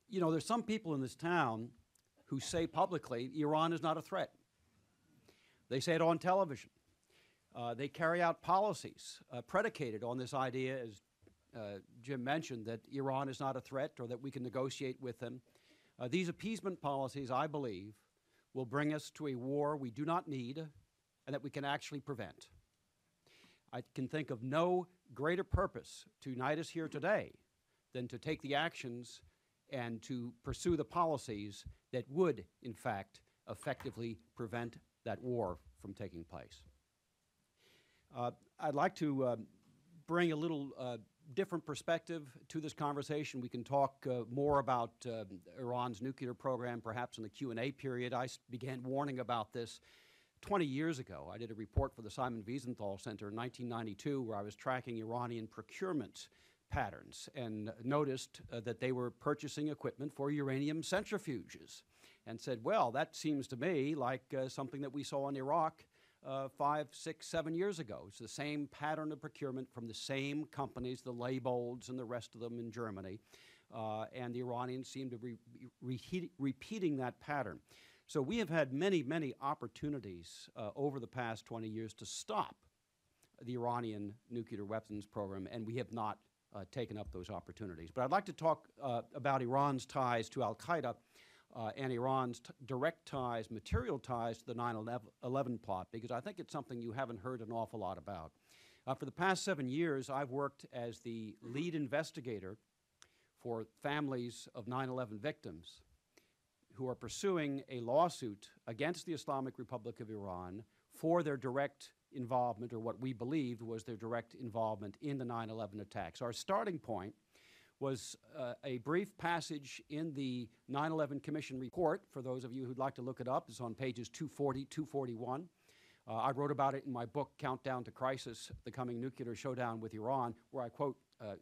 You know, there's some people in this town who say publicly Iran is not a threat. They say it on television. They carry out policies predicated on this idea, as Jim mentioned, that Iran is not a threat or that we can negotiate with them. These appeasement policies, I believe, will bring us to a war we do not need and that we can actually prevent. I can think of no greater purpose to unite us here today than to take the actions and to pursue the policies that would, in fact, effectively prevent that war from taking place. I'd like to bring a little different perspective to this conversation. We can talk more about Iran's nuclear program, perhaps in the Q&A period. I began warning about this 20 years ago. I did a report for the Simon Wiesenthal Center in 1992 where I was tracking Iranian procurement patterns and noticed that they were purchasing equipment for uranium centrifuges and said, well, that seems to me like something that we saw in Iraq 5, 6, 7 years ago. It's the same pattern of procurement from the same companies, the Leibolds and the rest of them in Germany, and the Iranians seem to be repeating that pattern. So we have had many, many opportunities over the past 20 years to stop the Iranian nuclear weapons program, and we have not taken up those opportunities. But I'd like to talk about Iran's ties to al-Qaeda and Iran's direct ties, material ties to the 9/11 plot, because I think it's something you haven't heard an awful lot about. For the past 7 years, I've worked as the lead investigator for families of 9/11 victims who are pursuing a lawsuit against the Islamic Republic of Iran for their direct involvement, or what we believed was their direct involvement in the 9/11 attacks. Our starting point was a brief passage in the 9/11 Commission report. For those of you who'd like to look it up, it's on pages 240, 241. I wrote about it in my book, Countdown to Crisis, The Coming Nuclear Showdown with Iran, where I quote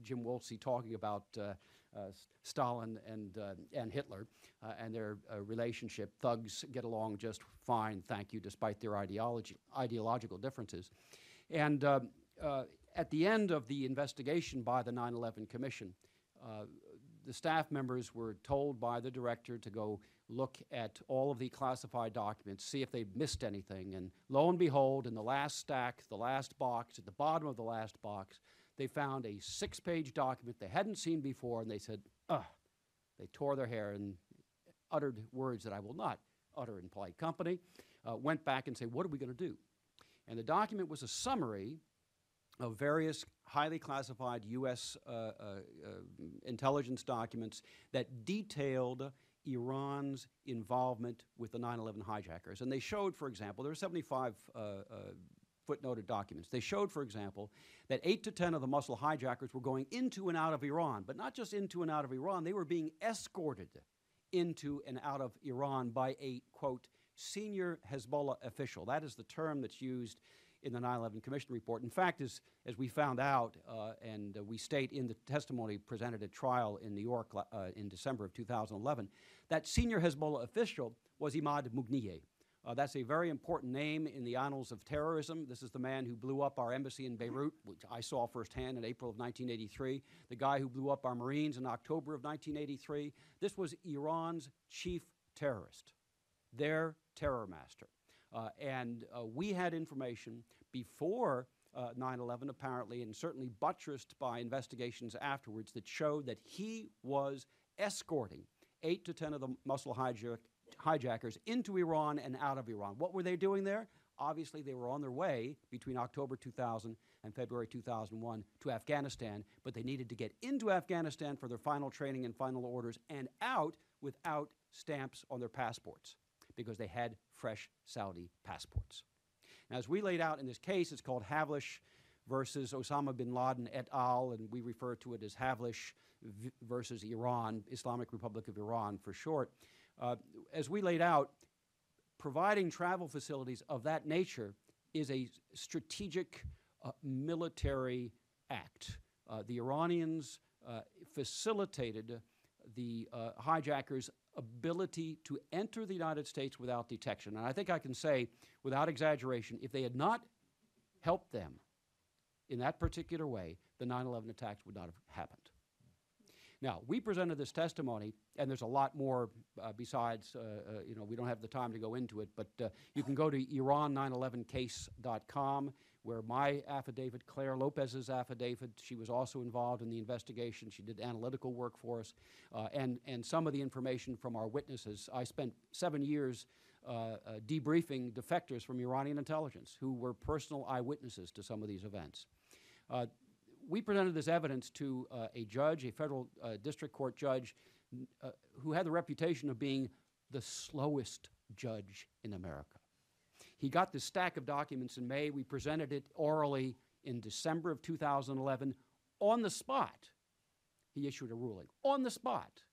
Jim Woolsey talking about Stalin and Hitler and their relationship. Thugs get along just fine, thank you, despite their ideological differences. And at the end of the investigation by the 9/11 Commission, the staff members were told by the director to go look at all of the classified documents, see if they missed anything. And lo and behold, in the last stack, the last box, at the bottom of the last box, they found a 6-page document they hadn't seen before, and they said, ugh. They tore their hair and uttered words that I will not utter in polite company, went back and said, what are we going to do? And the document was a summary of various highly classified U.S. intelligence documents that detailed Iran's involvement with the 9/11 hijackers. And they showed, for example, there are 75 footnoted documents. They showed, for example, that 8 to 10 of the Mosul hijackers were going into and out of Iran, but not just into and out of Iran, they were being escorted into and out of Iran by a, quote, senior Hezbollah official. That is the term that's used in the 9/11 Commission report. In fact, as we found out, and we state in the testimony presented at trial in New York in December of 2011, that senior Hezbollah official was Imad Mughniyeh. That's a very important name in the annals of terrorism. This is the man who blew up our embassy in Beirut, which I saw firsthand in April of 1983, the guy who blew up our Marines in October of 1983. This was Iran's chief terrorist, their terror master. And we had information before 9/11, apparently, and certainly buttressed by investigations afterwards, that showed that he was escorting 8 to 10 of the Mosul hijackers into Iran and out of Iran. What were they doing there? Obviously, they were on their way between October 2000 and February 2001 to Afghanistan, but they needed to get into Afghanistan for their final training and final orders and out without stamps on their passports, because they had fresh Saudi passports. Now, as we laid out in this case, it's called Havlish versus Osama bin Laden et al., and we refer to it as Havlish versus Iran, Islamic Republic of Iran for short. As we laid out, providing travel facilities of that nature is a strategic military act. The Iranians facilitated the hijackers' ability to enter the United States without detection. And I think I can say, without exaggeration, if they had not helped them in that particular way, the 9/11 attacks would not have happened. Now, we presented this testimony, and there's a lot more besides, you know, we don't have the time to go into it, but you can go to Iran911case.com, where my affidavit, Claire Lopez's affidavit, she was also involved in the investigation. She did analytical work for us, and some of the information from our witnesses. I spent 7 years debriefing defectors from Iranian intelligence who were personal eyewitnesses to some of these events. We presented this evidence to a judge, a federal district court judge, who had the reputation of being the slowest judge in America. He got this stack of documents in May. We presented it orally in December of 2011. On the spot, he issued a ruling. On the spot.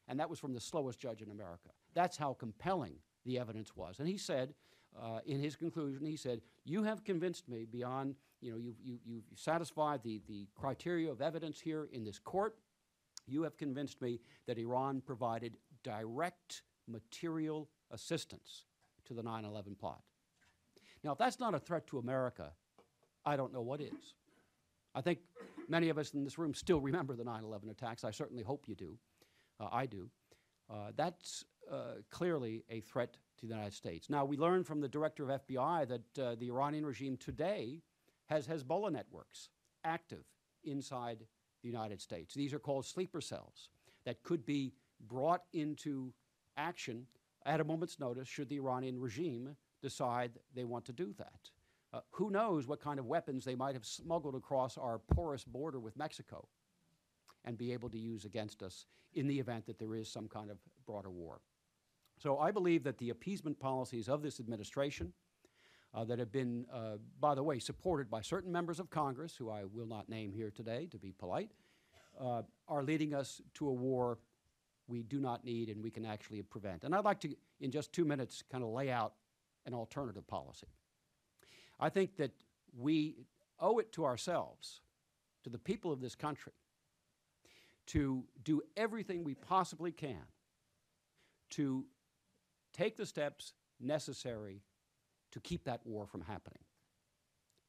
And that was from the slowest judge in America. That's how compelling the evidence was. And he said, in his conclusion, he said, you have convinced me beyond, you know, you've satisfied the criteria of evidence here in this court. You have convinced me that Iran provided direct material assistance to the 9/11 plot. Now, if that's not a threat to America, I don't know what is. I think many of us in this room still remember the 9/11 attacks. I certainly hope you do. I do. That's clearly a threat to the United States. Now, we learned from the director of FBI that the Iranian regime today has Hezbollah networks active inside the United States. These are called sleeper cells that could be brought into action at a moment's notice should the Iranian regime decide they want to do that. Who knows what kind of weapons they might have smuggled across our porous border with Mexico and be able to use against us in the event that there is some kind of broader war. So I believe that the appeasement policies of this administration that have been, by the way, supported by certain members of Congress, who I will not name here today to be polite, are leading us to a war we do not need and we can actually prevent. And I'd like to, in just 2 minutes, kind of lay out an alternative policy. I think that we owe it to ourselves, to the people of this country, to do everything we possibly can to take the steps necessary to keep that war from happening.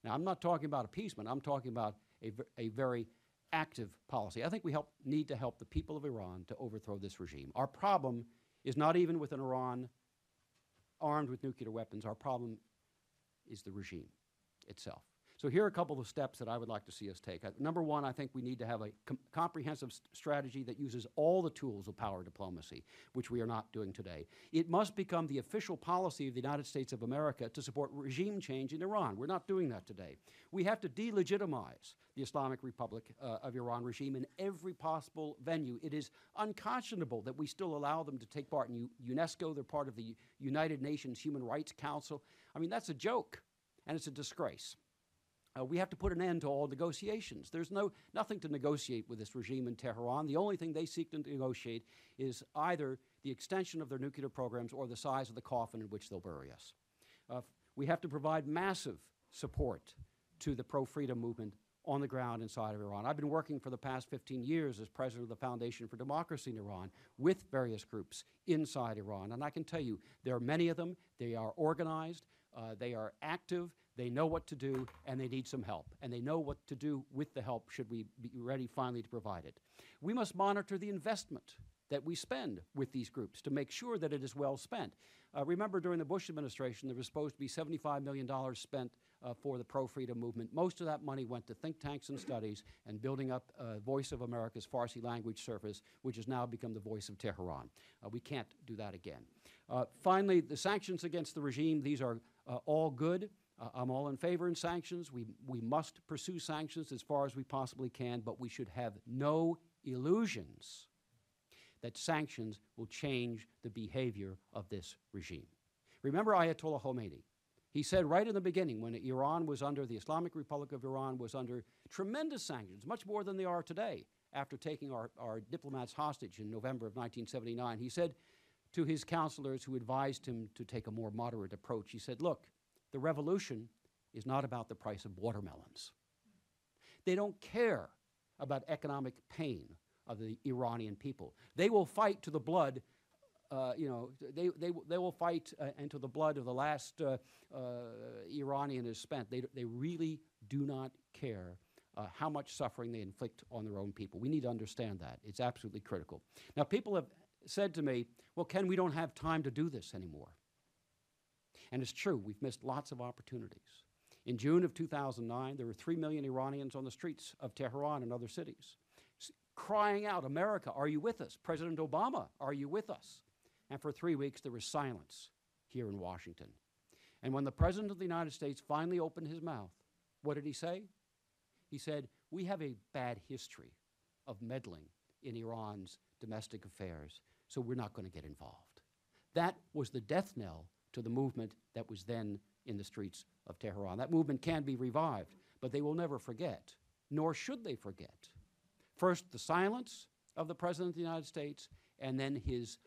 Now, I'm not talking about appeasement. I'm talking about a very active policy. I think we need to help the people of Iran to overthrow this regime. Our problem is not even with an Iran armed with nuclear weapons. Our problem is the regime itself. So here are a couple of steps that I would like to see us take. Number one, I think we need to have a comprehensive strategy that uses all the tools of power diplomacy, which we are not doing today. It must become the official policy of the United States of America to support regime change in Iran. We're not doing that today. We have to delegitimize the Islamic Republic of Iran regime in every possible venue. It is unconscionable that we still allow them to take part in UNESCO. They're part of the United Nations Human Rights Council. I mean, that's a joke, and it's a disgrace. We have to put an end to all negotiations. There's nothing to negotiate with this regime in Tehran. The only thing they seek to negotiate is either the extension of their nuclear programs or the size of the coffin in which they'll bury us. We have to provide massive support to the pro-freedom movement on the ground inside of Iran. I've been working for the past 15 years as president of the Foundation for Democracy in Iran with various groups inside Iran, and I can tell you there are many of them. They are organized. They are active, they know what to do, and they need some help. And they know what to do with the help should we be ready finally to provide it. We must monitor the investment that we spend with these groups to make sure that it is well spent. Remember, during the Bush administration, there was supposed to be $75 million spent for the pro-freedom movement. Most of that money went to think tanks and studies and building up Voice of America's Farsi language service, which has now become the Voice of Tehran. We can't do that again. Finally, the sanctions against the regime, these are all good. I'm all in favor in sanctions. We must pursue sanctions as far as we possibly can, but we should have no illusions that sanctions will change the behavior of this regime. Remember Ayatollah Khomeini. He said right in the beginning, when Iran was under, the Islamic Republic of Iran was under tremendous sanctions, much more than they are today, after taking our diplomats hostage in November of 1979, he said to his counselors who advised him to take a more moderate approach, he said, look, the revolution is not about the price of watermelons. They don't care about economic pain of the Iranian people. They will fight to the blood, they will fight until the blood of the last Iranian is spent. They really do not care how much suffering they inflict on their own people. We need to understand that. It's absolutely critical. Now, people have said to me, well, Ken, we don't have time to do this anymore. And it's true. We've missed lots of opportunities. In June of 2009, there were 3 million Iranians on the streets of Tehran and other cities, crying out, America, are you with us? President Obama, are you with us? And for 3 weeks, there was silence here in Washington. And when the President of the United States finally opened his mouth, what did he say? He said, we have a bad history of meddling in Iran's domestic affairs, so we're not going to get involved. That was the death knell to the movement that was then in the streets of Tehran. That movement can be revived, but they will never forget, nor should they forget. First, the silence of the President of the United States, and then his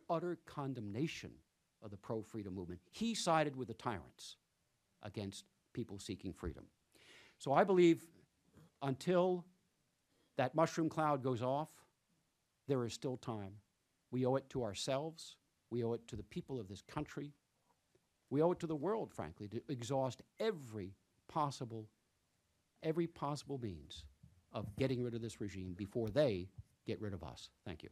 utter condemnation of the pro-freedom movement. He sided with the tyrants against people seeking freedom. So I believe until that mushroom cloud goes off, there is still time. We owe it to ourselves. We owe it to the people of this country. We owe it to the world, frankly, to exhaust every possible means of getting rid of this regime before they get rid of us. Thank you.